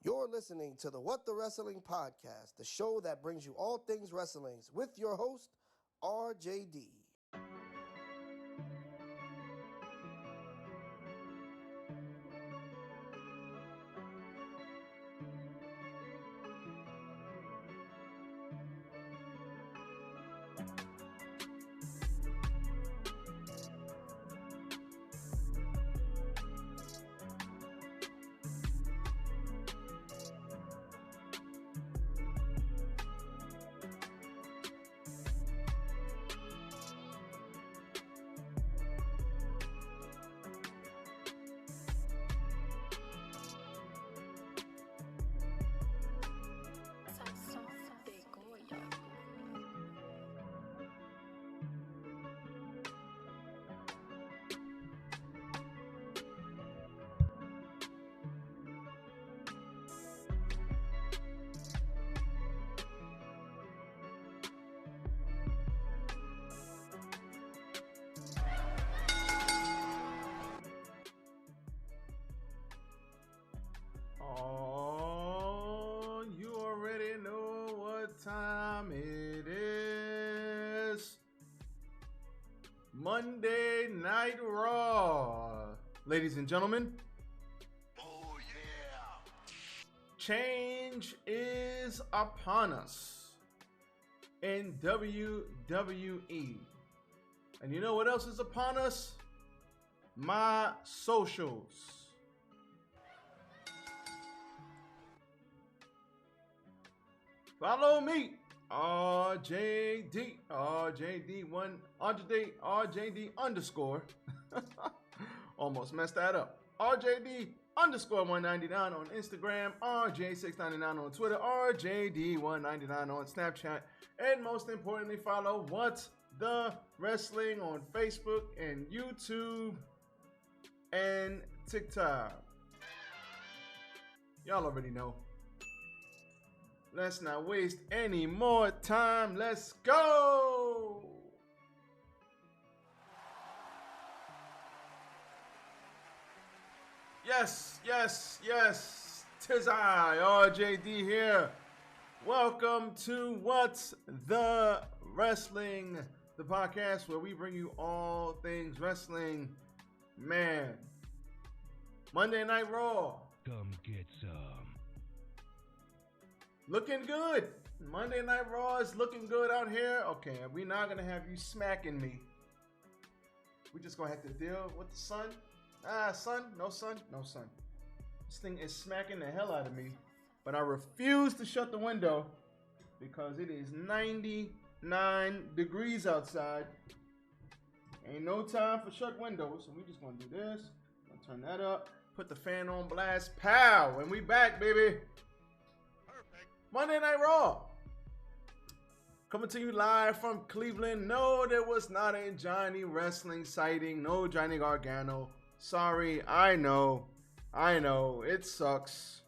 You're listening to the What the Wrestling Podcast, the show that brings you all things wrestling with your host, RJD. Oh, you already know what time it is. Monday Night Raw. Ladies and gentlemen. Oh, yeah. Change is upon us in WWE. And you know what else is upon us? My socials. Follow me, RJD underscore. Almost messed that up. RJD underscore 199 on Instagram, RJ699 on Twitter, RJD199 on Snapchat, and most importantly, follow What the Wrestling on Facebook and YouTube and TikTok. Y'all already know. Let's not waste any more time. Let's go. Yes. Tis I, RJD here. Welcome to What's the Wrestling, the podcast where we bring you all things wrestling. Man, Monday Night Raw. Come get some. Looking good. Monday Night Raw is looking good out here. Okay, we're not going to have you smacking me. We just going to have to deal with the sun. Sun. No sun. This thing is smacking the hell out of me. But I refuse to shut the window because it is 99 degrees outside. Ain't no time for shut windows. So we just going to do this. I'm going to turn that up. Put the fan on blast. Pow! And we back, baby. Monday Night Raw. Coming to you live from Cleveland. No, there was not a Johnny Wrestling sighting. No Johnny Gargano. Sorry, I know. It sucks.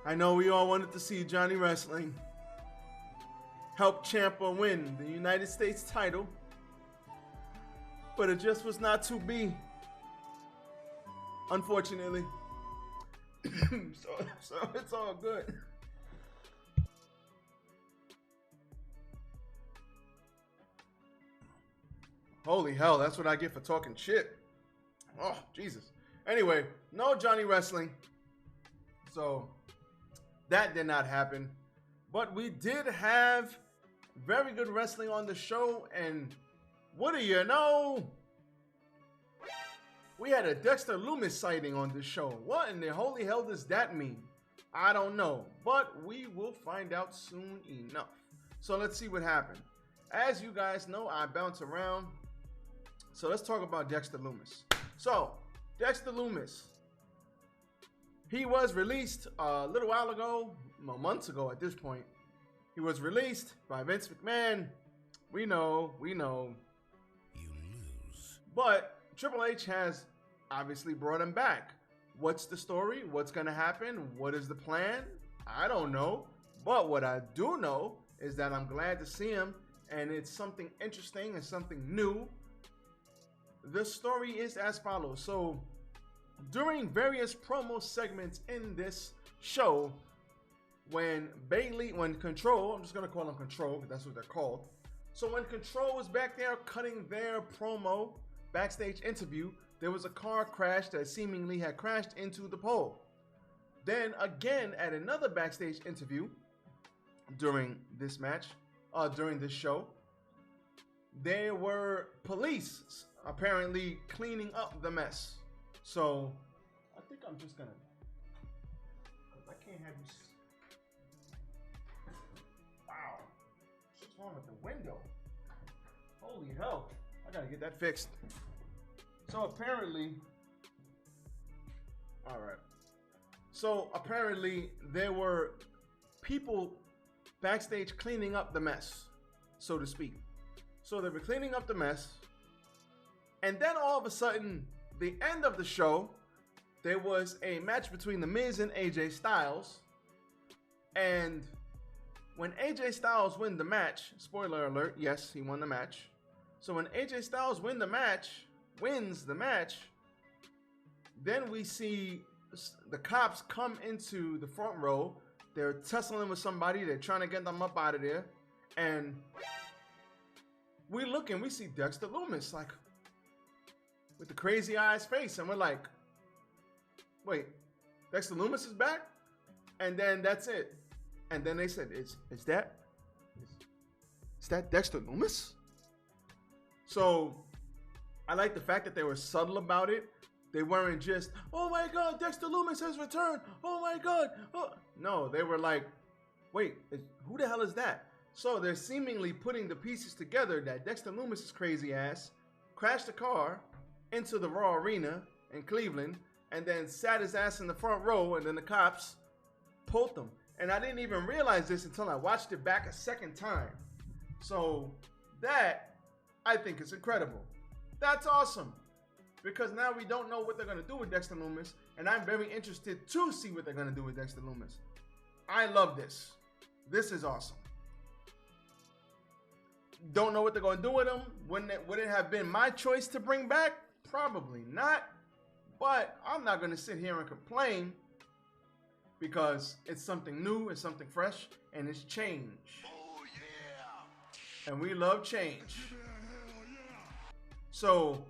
I know we all wanted to see Johnny Wrestling help Champa win the United States title. But it just was not to be. Unfortunately. so it's all good. Holy hell, that's what I get for talking shit. Oh, Jesus. Anyway, no Johnny Wrestling. So that did not happen. But we did have very good wrestling on the show. And what do you know? We had a Dexter Lumis sighting on this show. What in the holy hell does that mean? I don't know, but we will find out soon enough. So let's see what happened. As you guys know, I bounce around. So let's talk about Dexter Lumis. So, Dexter Lumis. He was released a little while ago, months ago at this point. He was released by Vince McMahon. We know. You lose. But Triple H has obviously brought him back. What's the story? What's going to happen? What is the plan? I don't know. But what I do know is that I'm glad to see him, and it's something interesting and something new. The story is as follows. So during various promo segments in this show, when Control, I'm just going to call them Control because that's what they're called. So when Control was back there cutting their promo backstage interview, there was a car crash that seemingly had crashed into the pole. Then again, at another backstage interview during this match, during this show, there were police apparently cleaning up the mess. So I think I'm just gonna, I can't have you. Wow, what's wrong with the window? Holy hell, I gotta get that fixed. So apparently, all right. So apparently there were people backstage cleaning up the mess, so to speak. So they were cleaning up the mess, and then all of a sudden, the end of the show, there was a match between The Miz and AJ Styles. And when AJ Styles won the match, spoiler alert, yes, he won the match. So when AJ Styles wins the match, then we see the cops come into the front row. They're tussling with somebody. They're trying to get them up out of there. And we look and we see Dexter Lumis, like, with the crazy eyes face. And we're like, wait, Dexter Lumis is back? And then that's it. And then they said, is that Dexter Lumis? So I like the fact that they were subtle about it. They weren't just, oh my God, Dexter Lumis has returned. Oh my God. Oh. No, they were like, wait, who the hell is that? So they're seemingly putting the pieces together that Dexter Lumis' crazy ass crashed the car into the Raw Arena in Cleveland and then sat his ass in the front row, and then the cops pulled him. And I didn't even realize this until I watched it back a second time. So that, I think, is incredible. That's awesome. Because now we don't know what they're going to do with Dexter Lumis, and I'm very interested to see what they're going to do with Dexter Lumis. I love this. This is awesome. Don't know what they're going to do with him. Would it have been my choice to bring back? Probably not. But I'm not going to sit here and complain because it's something new, it's something fresh, and it's change. Oh, yeah. And we love change. So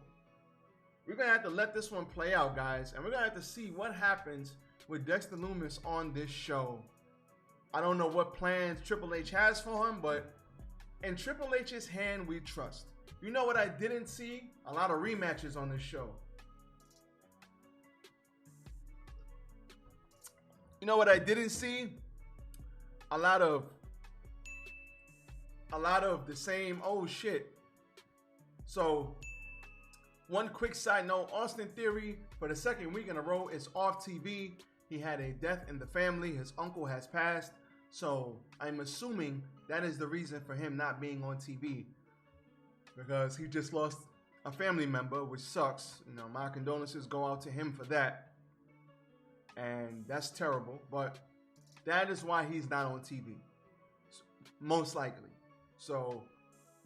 we're going to have to let this one play out, guys. And we're going to have to see what happens with Dexter Lumis on this show. I don't know what plans Triple H has for him, but in Triple H's hand, we trust. You know what I didn't see? A lot of rematches on this show. You know what I didn't see? A lot of the same old shit. So, one quick side note, Austin Theory, for the second week in a row, is off TV. He had a death in the family. His uncle has passed. So, I'm assuming that is the reason for him not being on TV. Because he just lost a family member, which sucks. You know, my condolences go out to him for that. And that's terrible. But that is why he's not on TV. Most likely. So,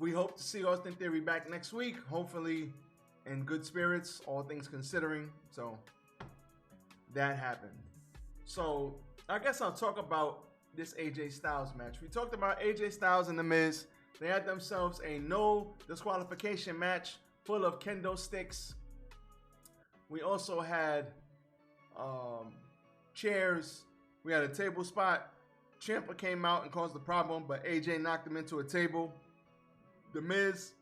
we hope to see Austin Theory back next week. Hopefully in good spirits, all things considering. So, that happened. So, I guess I'll talk about this AJ Styles match. We talked about AJ Styles and The Miz. They had themselves a no disqualification match full of kendo sticks. We also had chairs. We had a table spot. Champa came out and caused the problem, but AJ knocked him into a table. The Miz,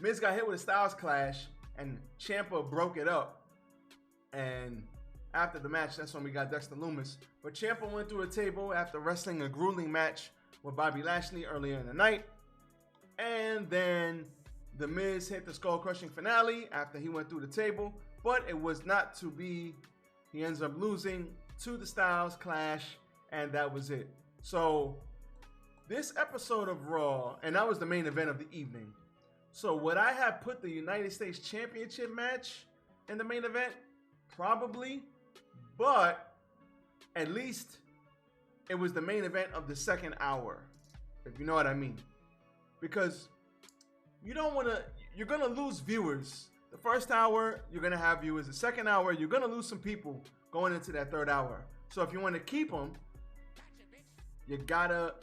Miz got hit with a Styles Clash, and Champa broke it up. And after the match, that's when we got Dexter Lumis. But Champa went through a table after wrestling a grueling match with Bobby Lashley earlier in the night. And then The Miz hit the skull-crushing finale after he went through the table. But it was not to be. He ends up losing to the Styles Clash, and that was it. So, this episode of Raw, and that was the main event of the evening. So, would I have put the United States Championship match in the main event? Probably. But at least it was the main event of the second hour, if you know what I mean. Because you don't want to, you're going to lose viewers. the first hour, you're going to have viewers. The second hour, you're going to lose some people going into that third hour. So if you want to keep them, you gotta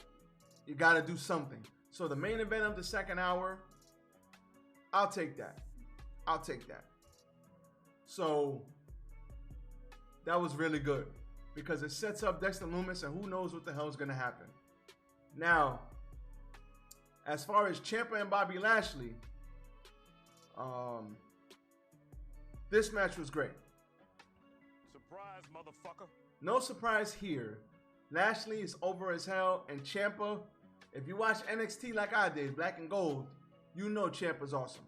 do something. So the main event of the second hour, I'll take that. So that was really good because it sets up Dexter Lumis, and who knows what the hell is going to happen. Now, as far as Champa and Bobby Lashley, this match was great. Surprise, motherfucker. No surprise here. Lashley is over as hell, and Champa, if you watch NXT like I did, Black and Gold, you know Ciampa's awesome.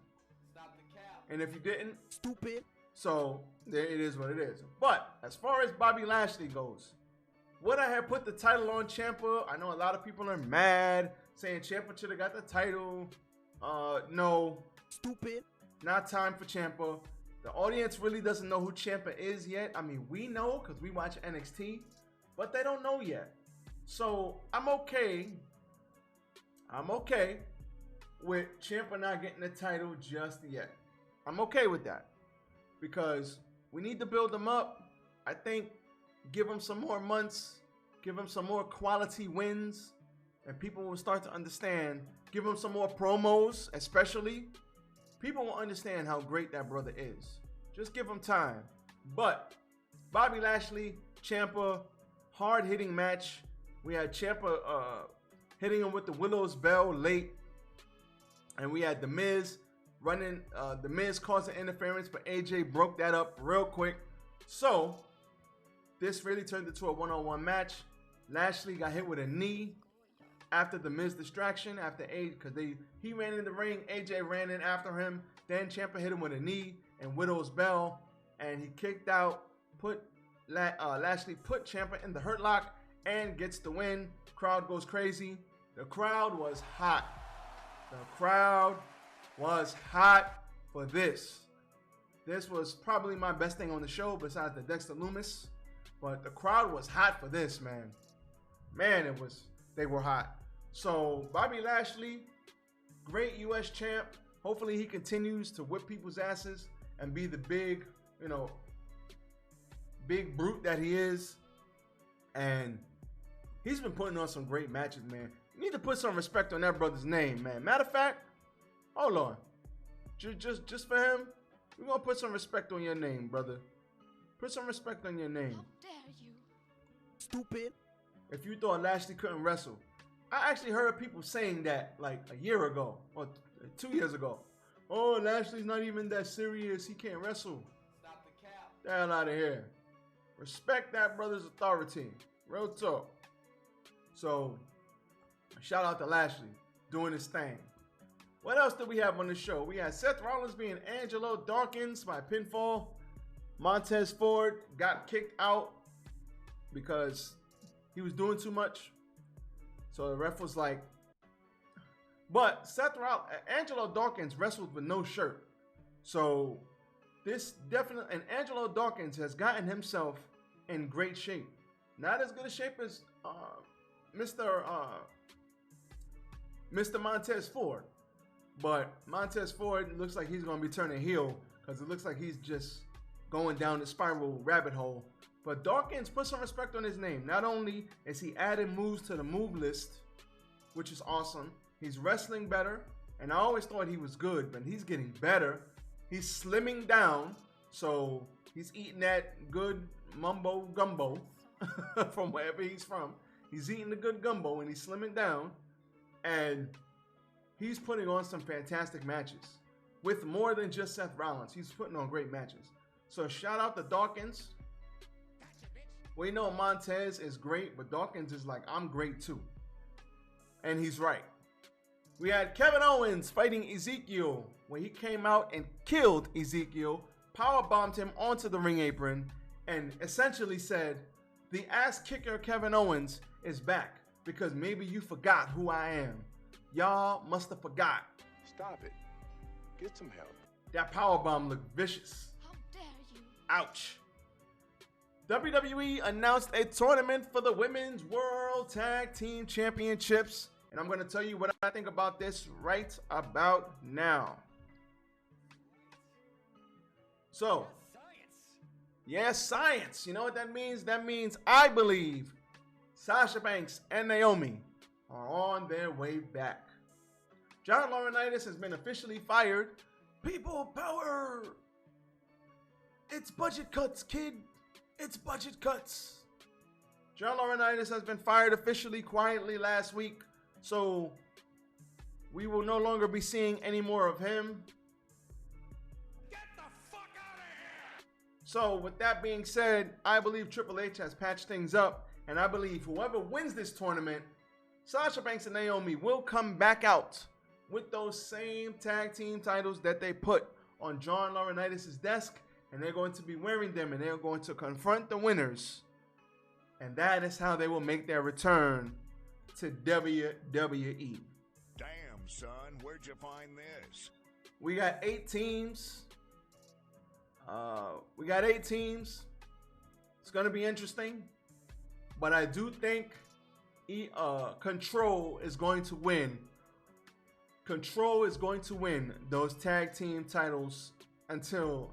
Stop the cap. And if you didn't, Stupid. so there it is what it is. But as far as Bobby Lashley goes, would I have put the title on Champa? I know a lot of people are mad, saying Champa should have got the title. No. Stupid. Not time for Champa. The audience really doesn't know who Champa is yet. I mean, we know because we watch NXT, but they don't know yet. So I'm okay with Champa not getting the title just yet. I'm okay with that because we need to build him up. I think give him some more months, give him some more quality wins, and people will start to understand. Give him some more promos, especially. People will understand how great that brother is. Just give him time. But Bobby Lashley, Champa, hard-hitting match. We had Champa hitting him with the Willow's Bell late. And we had The Miz running. The Miz causing interference, but AJ broke that up real quick. So this really turned into a one-on-one match. Lashley got hit with a knee after the Miz distraction, after because he ran in the ring, AJ ran in after him, then Champa hit him with a knee and Widow's Bell, and he kicked out, Lashley put Champa in the Hurt Lock and gets the win. Crowd goes crazy. The crowd was hot. The crowd was hot for this. This was probably my best thing on the show besides the Dexter Lumis, but the crowd was hot for this, man. Man, they were hot. So Bobby Lashley, great US champ. Hopefully he continues to whip people's asses and be the big brute that he is. And he's been putting on some great matches, man. You need to put some respect on that brother's name, man. Matter of fact, hold on. Just for him, we're gonna put some respect on your name, brother. Put some respect on your name. How dare you? Stupid. If you thought Lashley couldn't wrestle. I actually heard people saying that like a year ago or 2 years ago. Oh, Lashley's not even that serious. He can't wrestle. Stop the cap. The hell out of here. Respect that brother's authority. Real talk. So, shout out to Lashley doing his thing. What else did we have on the show? We had Seth Rollins being Angelo Dawkins by pinfall. Montez Ford got kicked out because he was doing too much. So the ref was like, but Angelo Dawkins wrestled with no shirt. So this definitely, and Angelo Dawkins has gotten himself in great shape. Not as good a shape as Mr. Montez Ford. But Montez Ford looks like he's going to be turning heel because it looks like he's just going down the spiral rabbit hole. But Dawkins, put some respect on his name. Not only is he adding moves to the move list, which is awesome, he's wrestling better. And I always thought he was good, but he's getting better. He's slimming down, so he's eating that good mumbo gumbo from wherever he's from. He's eating the good gumbo and he's slimming down. And he's putting on some fantastic matches with more than just Seth Rollins. He's putting on great matches. So shout out to Dawkins. We know Montez is great, but Dawkins is like, I'm great too. And he's right. We had Kevin Owens fighting Ezekiel when he came out and killed Ezekiel, powerbombed him onto the ring apron, and essentially said, the ass kicker Kevin Owens is back because maybe you forgot who I am. Y'all must have forgot. Stop it. Get some help. That powerbomb looked vicious. How dare you? Ouch. WWE announced a tournament for the Women's World Tag Team Championships. And I'm going to tell you what I think about this right about now. So, yes, science. You know what that means? That means I believe Sasha Banks and Naomi are on their way back. John Laurinaitis has been officially fired. People power. It's budget cuts, kid. It's budget cuts. John Laurinaitis has been fired officially quietly last week. So we will no longer be seeing any more of him. Get the fuck out of here! So with that being said, I believe Triple H has patched things up. And I believe whoever wins this tournament, Sasha Banks and Naomi will come back out with those same tag team titles that they put on John Laurinaitis' desk. And they're going to be wearing them and they're going to confront the winners. And that is how they will make their return to WWE. Damn, son, where'd you find this? We got 8 teams. It's going to be interesting. But I do think Control is going to win. Control is going to win those tag team titles until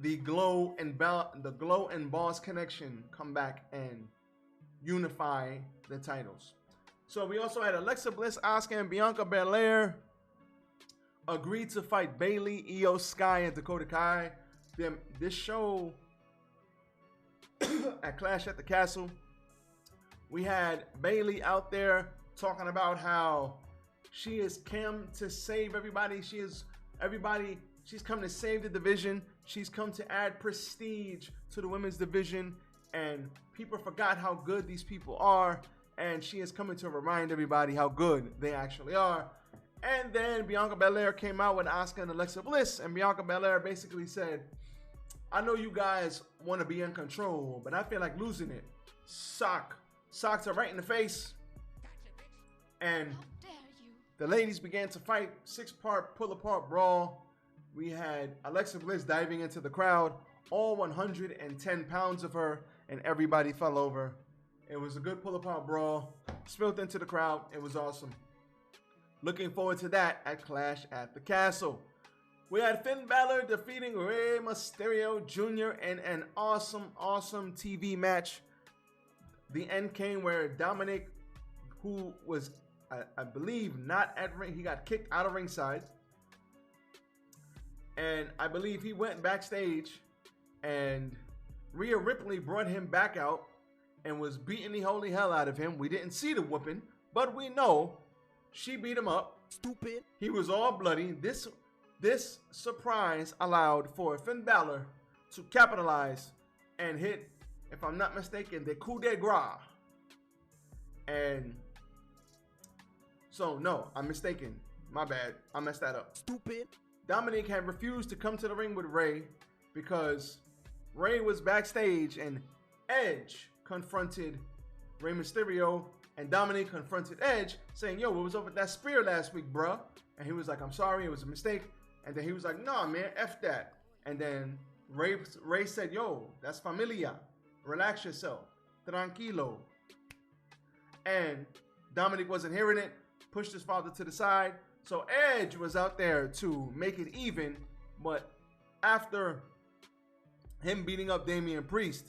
the Glow and Boss Connection come back and unify the titles. So we also had Alexa Bliss, Asuka, and Bianca Belair agreed to fight Bayley, Io Sky, and Dakota Kai. This show at Clash at the Castle, we had Bayley out there talking about how she has come to save everybody. She's come to save the division. She's come to add prestige to the women's division, and people forgot how good these people are, and she is coming to remind everybody how good they actually are. And then Bianca Belair came out with Asuka and Alexa Bliss, and Bianca Belair basically said, I know you guys want to be in control, but I feel like losing it. Socked her right in the face, and the ladies began to fight. 6-part pull-apart brawl. We had Alexa Bliss diving into the crowd, all 110 pounds of her, and everybody fell over. It was a good pull-apart brawl, spilled into the crowd. It was awesome. Looking forward to that at Clash at the Castle. We had Finn Balor defeating Rey Mysterio Jr. in an awesome TV match. The end came where Dominic, who was, I believe, not at ring, he got kicked out of ringside. And I believe he went backstage and Rhea Ripley brought him back out and was beating the holy hell out of him. We didn't see the whooping, but we know she beat him up. Stupid. He was all bloody. This surprise allowed for Finn Balor to capitalize and hit, if I'm not mistaken, the coup de grace. And so, no, I'm mistaken. My bad. I messed that up. Stupid. Dominic had refused to come to the ring with Rey because Rey was backstage and Edge confronted Rey Mysterio and Dominic confronted Edge saying, yo, what was up with that spear last week, bruh? And he was like, I'm sorry, it was a mistake. And then he was like, nah, man, F that. And then Rey said, yo, that's familia. Relax yourself. Tranquilo. And Dominic wasn't hearing it, pushed his father to the side. So Edge was out there to make it even, but after him beating up Damian Priest,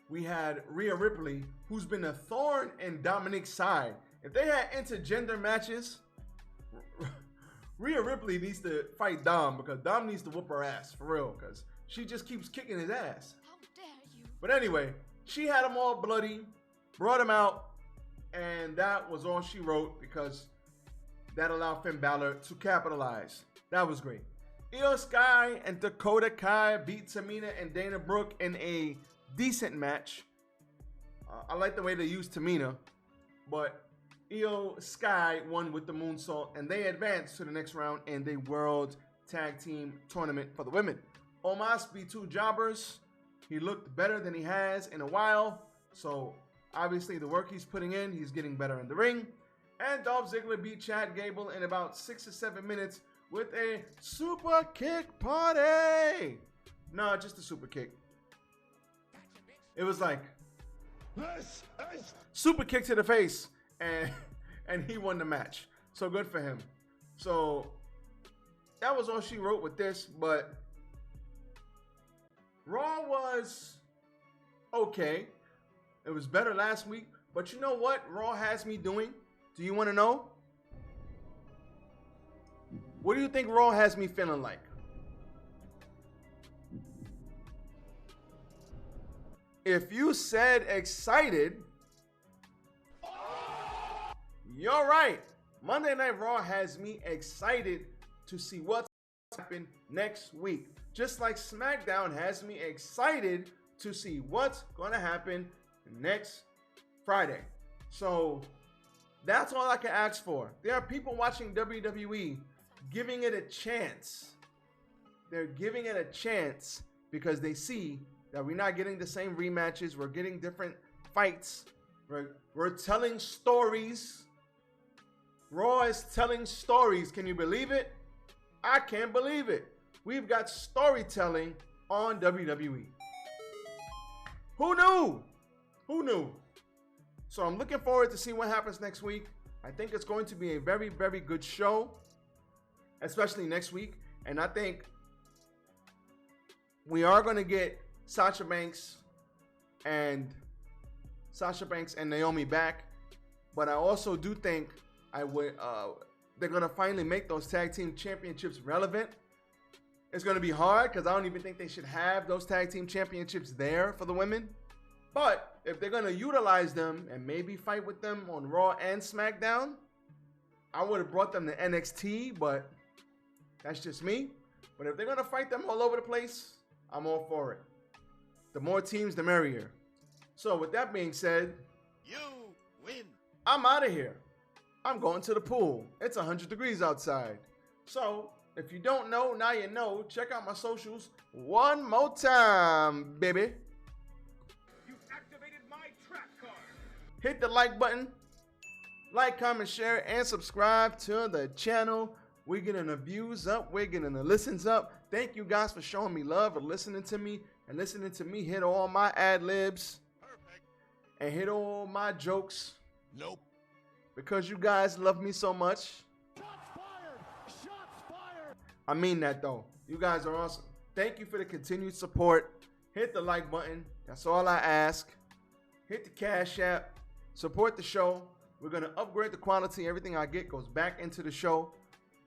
we had Rhea Ripley, who's been a thorn in Dominic's side. If they had intergender matches, Rhea Ripley needs to fight Dom because Dom needs to whoop her ass, for real, because she just keeps kicking his ass. How dare you? But anyway, she had him all bloody, brought him out, and that was all she wrote because that allowed Finn Balor to capitalize. That was great. Io Sky and Dakota Kai beat Tamina and Dana Brooke in a decent match. I like the way they used Tamina, but Io Sky won with the moonsault, and they advanced to the next round in the World Tag Team Tournament for the women. Omos beat 2 jobbers. He looked better than he has in a while, so obviously the work he's putting in, he's getting better in the ring. And Dolph Ziggler beat Chad Gable in about 6 or 7 minutes with a super kick party. No, just a super kick. It was like super kick to the face, and he won the match. So good for him. So that was all she wrote with this, but Raw was okay. It was better last week. But you know what Raw has me doing? Do you want to know? What do you think Raw has me feeling like? If you said excited, you're right. Monday Night Raw has me excited to see what's happen next week. Just like SmackDown has me excited to see what's going to happen next Friday. So that's all I can ask for. There are people watching WWE giving it a chance. They're giving it a chance because they see that we're not getting the same rematches. We're getting different fights. We're telling stories. Raw is telling stories. Can you believe it? I can't believe it. We've got storytelling on WWE. Who knew? Who knew? So I'm looking forward to see what happens next week. I think it's going to be a very, very good show, especially next week. And I think we are going to get Sasha Banks and Naomi back. But I also do think they're going to finally make those tag team championships relevant. It's going to be hard because I don't even think they should have those tag team championships there for the women. But if they're going to utilize them and maybe fight with them on Raw and SmackDown, I would have brought them to NXT, but that's just me. But if they're going to fight them all over the place, I'm all for it. The more teams, the merrier. So with that being said, You win. I'm out of here. I'm going to the pool. It's 100 degrees outside. So if you don't know, now you know. Check out my socials one more time, baby. You've activated my trap card. Hit the like button. Like, comment, share, and subscribe to the channel. We're getting the views up. We're getting the listens up. Thank you guys for showing me love and listening to me. And listening to me hit all my ad-libs. Perfect. And hit all my jokes. Nope. Because you guys love me so much. Shots fired. Shots fired. I mean that though. You guys are awesome. Thank you for the continued support. Hit the like button. That's all I ask. Hit the Cash App. Support the show. We're going to upgrade the quality. Everything I get goes back into the show.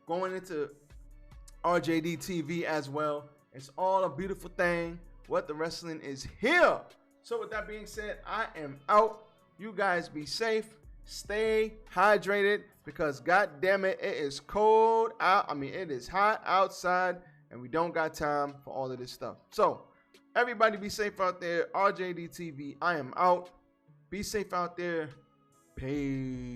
Going into RJD TV as well. It's all a beautiful thing. What the Wrestling is here. So with that being said, I am out. You guys be safe. Stay hydrated because god damn it, it is cold out. I mean, it is hot outside and we don't got time for all of this stuff. So everybody be safe out there. RJD TV, I am out. Be safe out there. Peace.